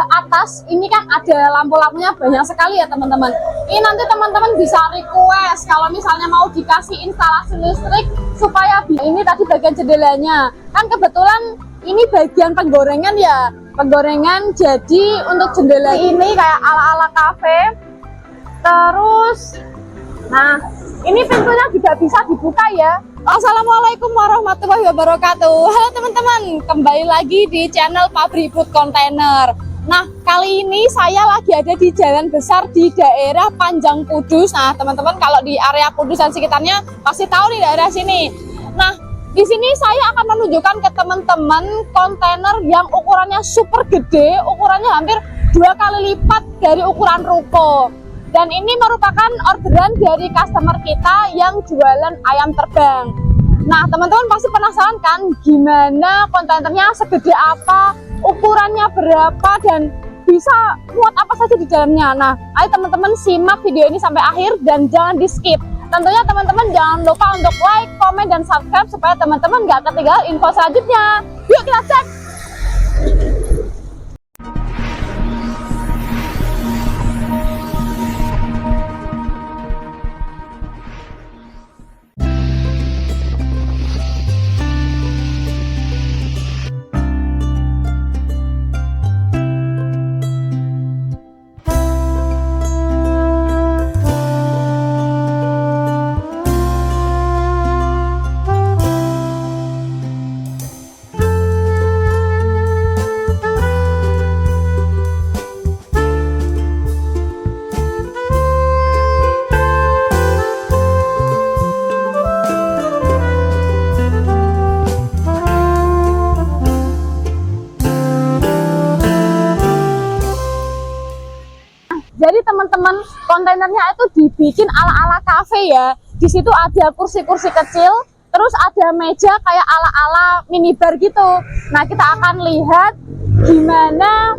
Atas ini kan ada lampu-lampunya banyak sekali ya teman-teman. Ini nanti teman-teman bisa request kalau misalnya mau dikasih instalasi listrik supaya ini tadi bagian jendelanya kan kebetulan ini bagian penggorengan ya, penggorengan jadi untuk jendela ini kayak ala-ala kafe. Terus nah ini pintunya juga bisa dibuka ya. Assalamualaikum warahmatullahi wabarakatuh. Halo teman-teman, kembali lagi di channel Pabrik Food Container. Nah, kali ini saya lagi ada di jalan besar di daerah Panjang Kudus. Nah, teman-teman kalau di area Kudus dan sekitarnya pasti tahu nih daerah sini. Nah, di sini saya akan menunjukkan ke teman-teman kontainer yang ukurannya super gede, ukurannya hampir 2 kali lipat dari ukuran ruko. Dan ini merupakan orderan dari customer kita yang jualan ayam terbang. Nah, teman-teman pasti penasaran kan gimana kontainernya segede apa, ukurannya berapa, dan bisa muat apa saja di dalamnya. Nah, ayo teman-teman simak video ini sampai akhir dan jangan di skip. Tentunya teman-teman jangan lupa untuk like, komen, dan subscribe supaya teman-teman nggak ketinggalan info selanjutnya. Yuk kita cek! Jadi teman-teman kontainernya itu dibikin ala-ala kafe ya. Di situ ada kursi-kursi kecil, terus ada meja kayak ala-ala minibar gitu. Nah, kita akan lihat gimana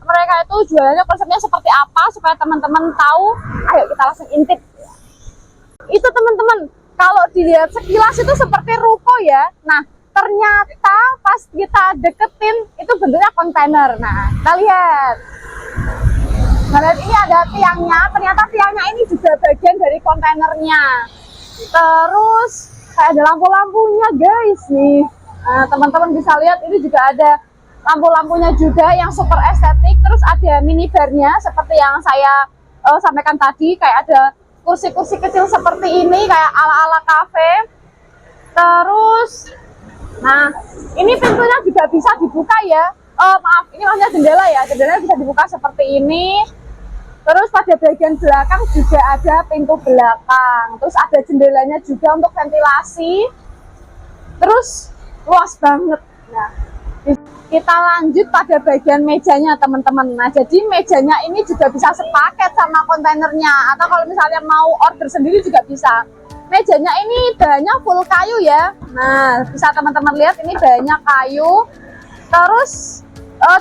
mereka itu jualannya, konsepnya seperti apa supaya teman-teman tahu. Ayo kita langsung intip. Itu teman-teman, kalau dilihat sekilas itu seperti ruko ya. Nah, ternyata pas kita deketin itu bentuknya kontainer. Nah, kita lihat. Nah, ini ada tiangnya, ternyata tiangnya ini juga bagian dari kontainernya. Terus kayak ada lampu-lampunya guys nih. Nah, teman-teman bisa lihat ini juga ada lampu-lampunya juga yang super estetik. Terus ada minibarnya seperti yang saya sampaikan tadi, kayak ada kursi-kursi kecil seperti ini kayak ala-ala kafe. Terus nah, ini pintunya juga bisa dibuka ya. Maaf, ini maksudnya jendela ya, jendelanya bisa dibuka seperti ini. Terus pada bagian belakang juga ada pintu belakang. Terus ada jendelanya juga untuk ventilasi. Terus luas banget. Nah, kita lanjut pada bagian mejanya teman-teman. Nah, jadi mejanya ini juga bisa sepaket sama kontainernya. Atau kalau misalnya mau order sendiri juga bisa. Mejanya ini bahannya full kayu ya. Nah, bisa teman-teman lihat ini bahannya kayu. Terus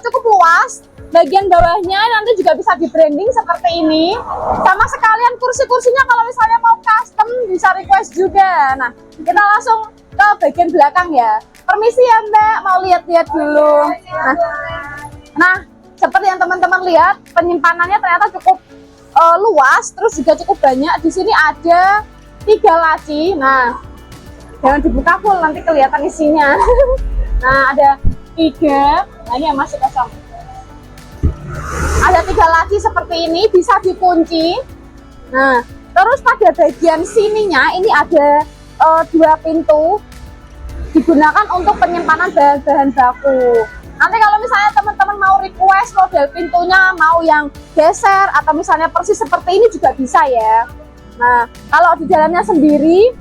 cukup luas. Bagian bawahnya nanti juga bisa di branding seperti ini. Sama sekalian kursi-kursinya kalau misalnya mau custom bisa request juga. Nah, kita langsung ke bagian belakang ya. Permisi ya Mbak, mau lihat-lihat dulu. Nah, seperti yang teman-teman lihat, penyimpanannya ternyata cukup luas, terus juga cukup banyak. Di sini ada 3 laci. Nah, jangan dibuka full, nanti kelihatan isinya. Nah, ada 3. Nah, ini yang masih kosong. Ada 3 laci seperti ini, bisa dikunci. Nah, terus pada bagian sininya ini ada 2 pintu, digunakan untuk penyimpanan bahan-bahan baku. Nanti kalau misalnya teman-teman mau request model pintunya mau yang geser atau misalnya persis seperti ini juga bisa ya. Nah, kalau di dalamnya sendiri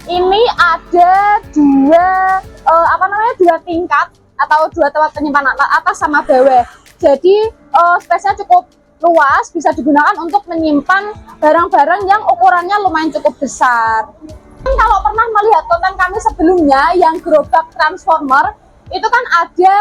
ini ada 2 tingkat atau 2 tempat penyimpanan, atas sama bawah. Jadi space-nya cukup luas, bisa digunakan untuk menyimpan barang-barang yang ukurannya lumayan cukup besar. Kalau pernah melihat konten kami sebelumnya yang gerobak transformer, itu kan ada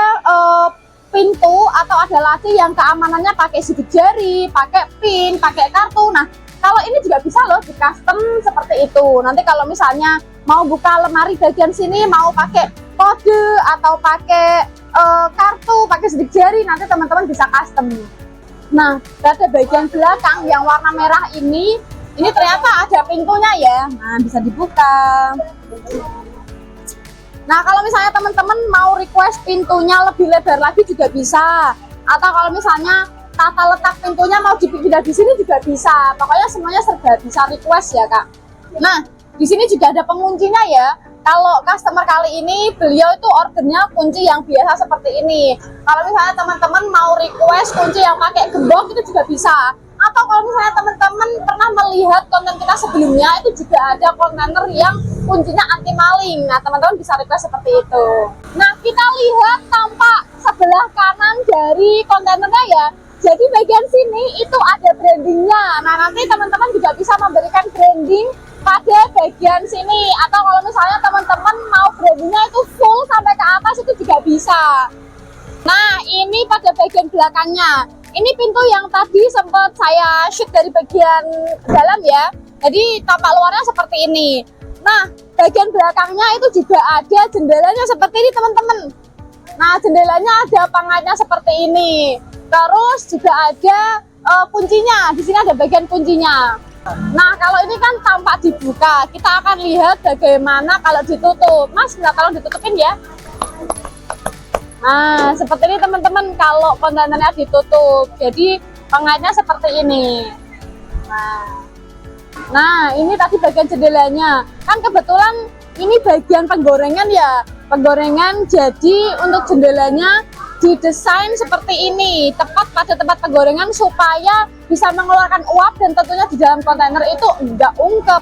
pintu atau ada laci yang keamanannya pakai sidik jari, pakai pin, pakai kartu. Nah, kalau ini juga bisa loh di custom seperti itu. Nanti kalau misalnya mau buka lemari bagian sini mau pakai kode atau pakai kartu, pakai pakai sidik jari, nanti teman-teman bisa custom. Nah, pada bagian belakang yang warna merah ini ternyata ada pintunya ya. Nah, bisa dibuka. Nah, kalau misalnya teman-teman mau request pintunya lebih lebar lagi juga bisa. Atau kalau misalnya tata letak pintunya mau dipindah di sini juga bisa. Pokoknya semuanya serba bisa request ya, Kak. Nah, di sini juga ada penguncinya ya. Kalau customer kali ini beliau itu ordernya kunci yang biasa seperti ini. Kalau misalnya teman-teman mau request kunci yang pakai gembok itu juga bisa. Atau kalau misalnya teman-teman pernah melihat konten kita sebelumnya, itu juga ada kontainer yang kuncinya anti maling. Nah, teman-teman bisa request seperti itu. Nah, kita lihat tampak sebelah kanan dari kontainernya ya. Jadi bagian sini itu ada brandingnya. Nah, nanti teman-teman juga bisa memberikan branding pada bagian sini. Atau kalau misalnya teman-teman mau brandingnya itu full sampai ke atas itu juga bisa. Nah, ini pada bagian belakangnya. Ini pintu yang tadi sempat saya shoot dari bagian dalam ya. Jadi tampak luarnya seperti ini. Nah, bagian belakangnya itu juga ada jendelanya seperti ini teman-teman. Nah, jendelanya ada pengaitnya seperti ini. Terus juga ada kuncinya. Di sini ada bagian kuncinya. Nah, kalau ini kan tampak dibuka. Kita akan lihat bagaimana kalau ditutup. Mas, nggak tolong ditutupin ya. Nah, seperti ini teman-teman kalau kontainernya ditutup. Jadi pengaitnya seperti ini. Nah, ini tadi bagian jendelanya. Kan kebetulan ini bagian penggorengan ya. Penggorengan, jadi untuk jendelanya didesain seperti ini, tepat pada tempat penggorengan supaya bisa mengeluarkan uap dan tentunya di dalam kontainer itu enggak ungkep.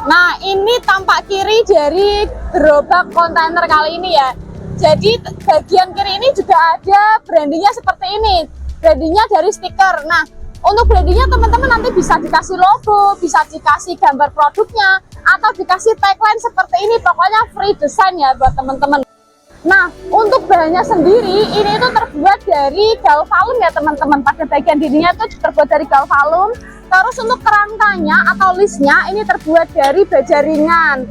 Nah, ini tampak kiri dari gerobak kontainer kali ini ya. Jadi bagian kiri ini juga ada brandingnya seperti ini. Brandingnya dari stiker. Nah, untuk brandingnya teman-teman nanti bisa dikasih logo, bisa dikasih gambar produknya, atau dikasih tagline seperti ini. Pokoknya free design ya buat teman-teman. Nah, untuk bahannya sendiri ini itu terbuat dari galvalum ya teman-teman. Pada bagian dindingnya itu terbuat dari galvalum. Terus untuk kerangkanya atau listnya ini terbuat dari baja ringan.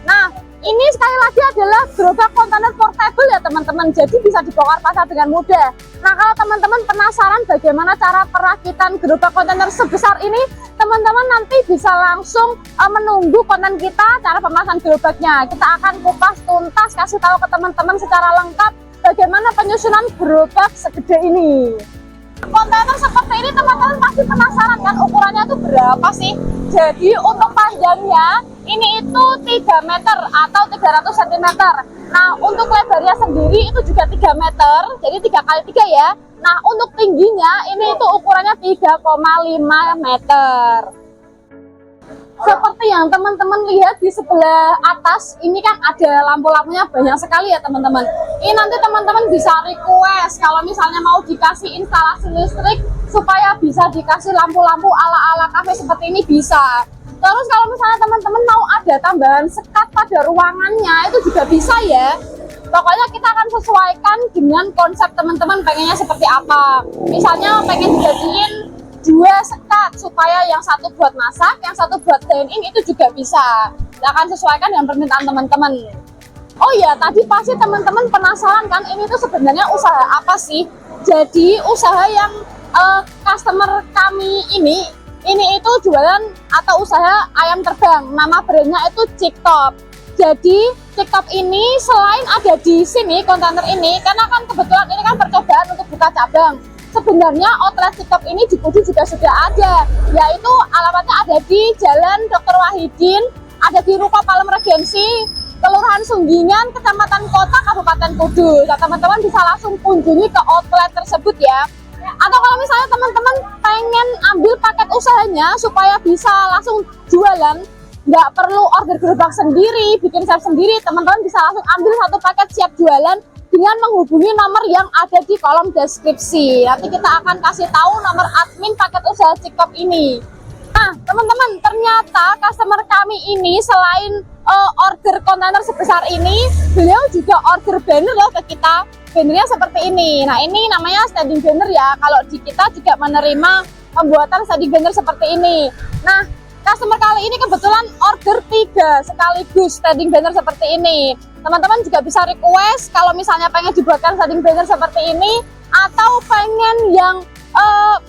Nah, ini sekali lagi adalah gerobak kontainer portable ya teman-teman. Jadi bisa dibongkar pasang dengan mudah. Nah, kalau teman-teman penasaran bagaimana cara perakitan gerobak kontainer sebesar ini, teman-teman nanti bisa langsung menunggu konten kita cara pemasangan gerobaknya. Kita akan kupas tuntas, kasih tahu ke teman-teman secara lengkap bagaimana penyusunan gerobak segede ini. Kontainer seperti ini teman-teman pasti penasaran kan ukurannya itu berapa sih? Jadi untuk panjangnya ini itu 3 meter atau 300 cm. Nah, untuk lebarnya sendiri itu juga 3 meter, jadi 3 kali 3 ya. Nah, untuk tingginya ini itu ukurannya 3,5 meter. Seperti yang teman-teman lihat di sebelah atas, ini kan ada lampu-lampunya banyak sekali ya teman-teman. Ini nanti teman-teman bisa request kalau misalnya mau dikasih instalasi listrik supaya bisa dikasih lampu-lampu ala-ala kafe seperti ini bisa. Terus kalau misalnya teman-teman mau ada tambahan sekat pada ruangannya itu juga bisa ya. Pokoknya kita akan sesuaikan dengan konsep teman-teman pengennya seperti apa. Misalnya pengen dijadiin 2 sekat supaya yang satu buat masak, yang satu buat dine-in itu juga bisa. Kita akan sesuaikan dengan permintaan teman-teman. Oh iya, tadi pasti teman-teman penasaran kan ini tuh sebenarnya usaha apa sih? Jadi usaha yang customer kami ini itu jualan atau usaha ayam terbang. Nama brandnya itu Chiktop. Jadi Chiktop ini selain ada di sini kontainer ini, karena kan kebetulan ini kan percobaan untuk buka cabang. Sebenarnya outlet Chiktop ini di Kudus juga sudah ada, yaitu alamatnya ada di Jalan Dr. Wahidin, ada di Ruko Palem Regensi, Kelurahan Sunggingan, Kecamatan Kota, Kabupaten Kudus. Nah, teman-teman bisa langsung kunjungi ke outlet tersebut ya. Atau kalau misalnya teman-teman pengen ambil paket usahanya supaya bisa langsung jualan, nggak perlu order gerobak sendiri, bikin shop sendiri, teman-teman bisa langsung ambil satu paket siap jualan dengan menghubungi nomor yang ada di kolom deskripsi. Nanti kita akan kasih tahu nomor admin paket usaha Chiktop ini. Nah, teman-teman, ternyata customer kami ini selain order kontainer sebesar ini, beliau juga order banner loh ke kita. Bannernya seperti ini. Nah, ini namanya standing banner ya. Kalau di kita juga menerima pembuatan standing banner seperti ini. Nah, customer kali ini kebetulan order 3 sekaligus standing banner seperti ini. teman-teman juga bisa request kalau misalnya pengen dibuatkan sliding banner seperti ini, atau pengen yang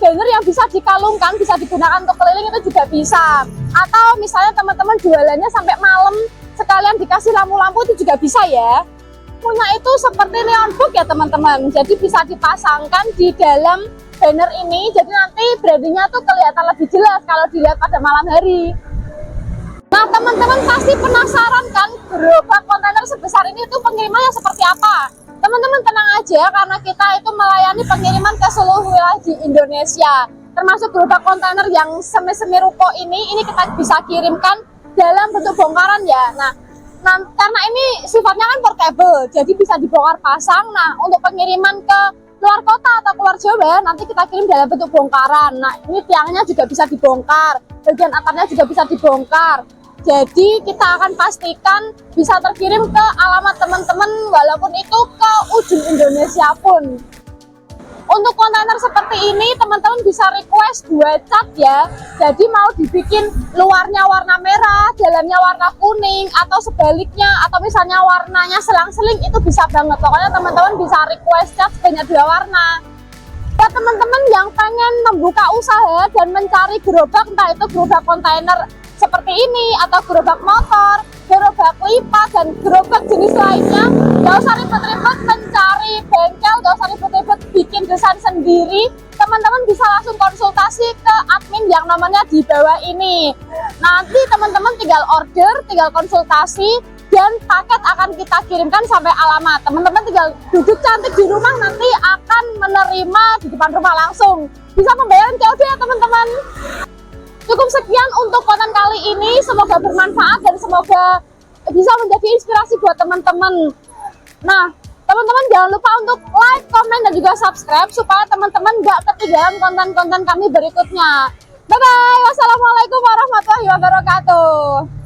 banner yang bisa dikalungkan, bisa digunakan untuk keliling itu juga bisa. Atau misalnya teman-teman jualannya sampai malam sekalian dikasih lampu-lampu itu juga bisa ya. Punya itu seperti neon book ya teman-teman, jadi bisa dipasangkan di dalam banner ini, jadi nanti brandingnya tuh kelihatan lebih jelas kalau dilihat pada malam hari. Nah teman-teman pasti penasaran kan gerobak kontainer sebesar ini tuh pengirimannya seperti apa? Teman-teman tenang aja, karena kita itu melayani pengiriman ke seluruh wilayah di Indonesia, termasuk gerobak kontainer yang semi-semi ruko ini kita bisa kirimkan dalam bentuk bongkaran ya. Nah, karena ini sifatnya kan portable, jadi bisa dibongkar pasang. Nah, untuk pengiriman ke luar kota atau keluar Jawa, nanti kita kirim dalam bentuk bongkaran. Nah, ini tiangnya juga bisa dibongkar, bagian atapnya juga bisa dibongkar. Jadi kita akan pastikan bisa terkirim ke alamat teman-teman, walaupun itu ke ujung Indonesia pun. Untuk kontainer seperti ini teman-teman bisa request 2 cat ya, jadi mau dibikin luarnya warna merah, dalamnya warna kuning, atau sebaliknya, atau misalnya warnanya selang-seling, itu bisa banget. Pokoknya teman-teman bisa request cat sebanyak 2 warna. Buat teman-teman yang pengen membuka usaha dan mencari gerobak, entah itu gerobak kontainer seperti ini, atau gerobak motor, gerobak lipat, dan gerobak jenis lainnya, gak usah ribet-ribet mencari bengkel, gak usah ribet-ribet bikin desain sendiri. Teman-teman bisa langsung konsultasi ke admin yang nomornya di bawah ini. Nanti teman-teman tinggal order, tinggal konsultasi, dan paket akan kita kirimkan sampai alamat. Teman-teman tinggal duduk cantik di rumah, nanti akan menerima di depan rumah langsung. Bisa pembayaran COD ya teman-teman. Cukup sekian untuk konten kali ini, semoga bermanfaat dan semoga bisa menjadi inspirasi buat teman-teman. Nah, teman-teman jangan lupa untuk like, komen, dan juga subscribe supaya teman-teman gak ketinggalan konten-konten kami berikutnya. Bye-bye, wassalamualaikum warahmatullahi wabarakatuh.